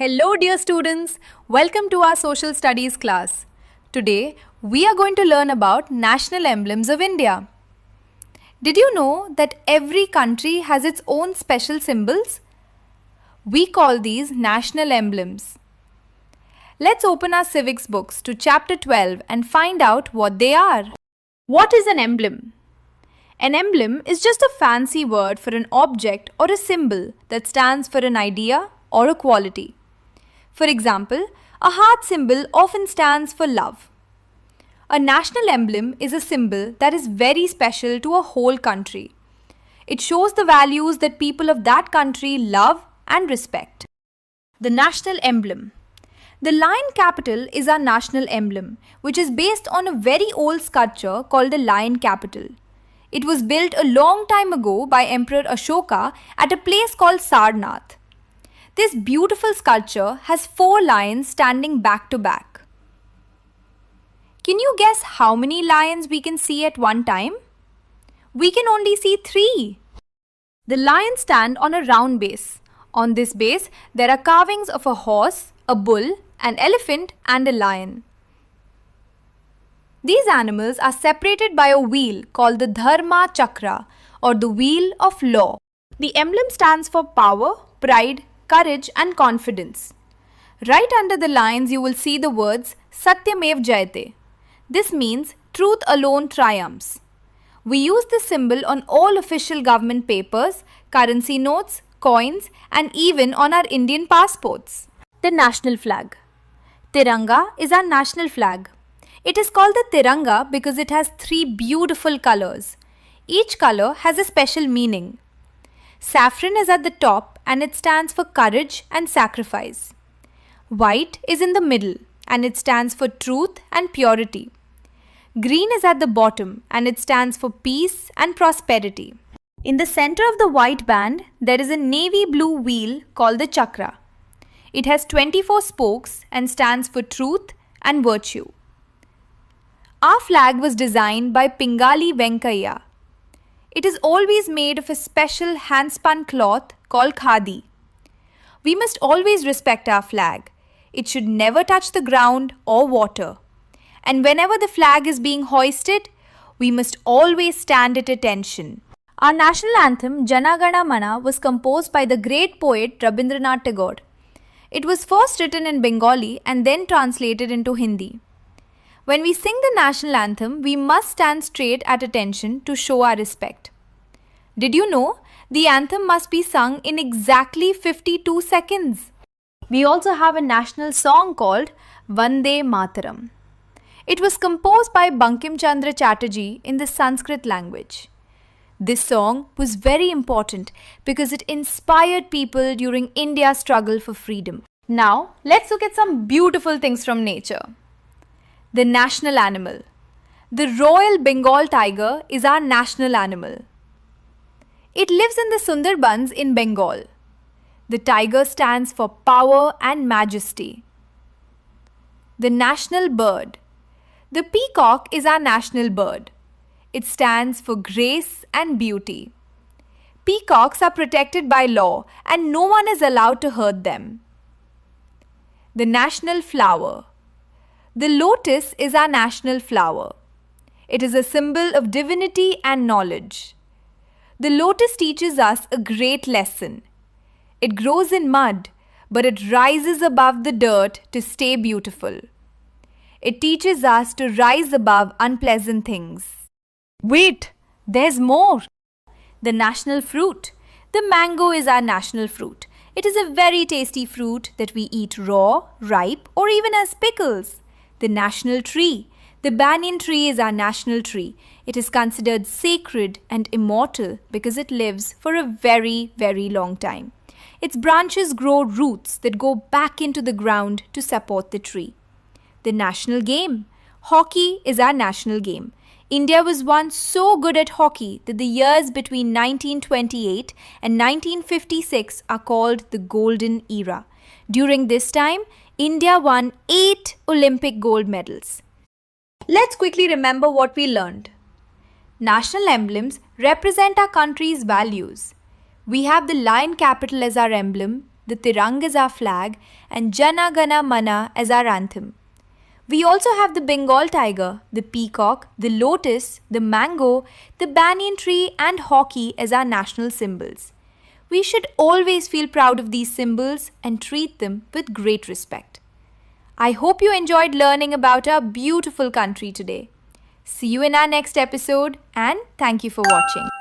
Hello dear students, welcome to our social studies class. Today we are going to learn about national emblems of India. Did you know that every country has its own special symbols? We call these national emblems. Let's open our civics books to chapter 12 and find out what they are. What is an emblem? An emblem is just a fancy word for an object or a symbol that stands for an idea or a quality. For example, a heart symbol often stands for love. A national emblem is a symbol that is very special to a whole country. It shows the values that people of that country love and respect. The national emblem. The lion capital is our national emblem, which is based on a very old sculpture called the lion capital. It was built a long time ago by Emperor Ashoka at a place called Sarnath. This beautiful sculpture has 4 lions standing back to back. Can you guess how many lions we can see at one time? We can only see 3. The lions stand on a round base. On this base, there are carvings of a horse, a bull, an elephant, and a lion. These animals are separated by a wheel called the Dharma Chakra or the wheel of law. The emblem stands for power, pride, courage and confidence. Right under the lions you will see the words Satyamev Jayate. This means truth alone triumphs. We use this symbol on all official government papers, currency notes, coins and even on our Indian passports. The national flag. Tiranga is our national flag. It is called the Tiranga because it has 3 beautiful colors. Each color has a special meaning. Saffron is at the top and it stands for courage and sacrifice. White is in the middle and it stands for truth and purity. Green is at the bottom and it stands for peace and prosperity. In the center of the white band, there is a navy blue wheel called the chakra. It has 24 spokes and stands for truth and virtue. Our flag was designed by Pingali Venkaiah. It is always made of a special hand-spun cloth called khadi. We must always respect our flag. It should never touch the ground or water. And whenever the flag is being hoisted, we must always stand at attention. Our national anthem, Jana Gana Mana, was composed by the great poet Rabindranath Tagore. It was first written in Bengali and then translated into Hindi. When we sing the national anthem, we must stand straight at attention to show our respect. Did you know the anthem must be sung in exactly 52 seconds? We also have a national song called Vande Mataram. It was composed by Bankim Chandra Chatterjee in the Sanskrit language. This song was very important because it inspired people during India's struggle for freedom. Now, let's look at some beautiful things from nature. The national animal. The Royal Bengal tiger is our national animal. It lives in the Sundarbans in Bengal. The tiger stands for power and majesty. The national bird. The peacock is our national bird. It stands for grace and beauty. Peacocks are protected by law and no one is allowed to hurt them. The national flower. The lotus is our national flower. It is a symbol of divinity and knowledge. The lotus teaches us a great lesson. It grows in mud, but it rises above the dirt to stay beautiful. It teaches us to rise above unpleasant things. Wait, there's more. The national fruit. The mango is our national fruit. It is a very tasty fruit that we eat raw, ripe, or even as pickles. The national tree. The banyan tree is our national tree. It is considered sacred and immortal because it lives for a very, very long time. Its branches grow roots that go back into the ground to support the tree. The national game. Hockey is our national game. India was once so good at hockey that the years between 1928 and 1956 are called the Golden Era. During this time, India won 8 Olympic gold medals. Let's quickly remember what we learned. National emblems represent our country's values. We have the lion capital as our emblem, the Tiranga as our flag, and Jana Gana Mana as our anthem. We also have the Bengal tiger, the peacock, the lotus, the mango, the banyan tree, and hockey as our national symbols. We should always feel proud of these symbols and treat them with great respect. I hope you enjoyed learning about our beautiful country today. See you in our next episode, and thank you for watching.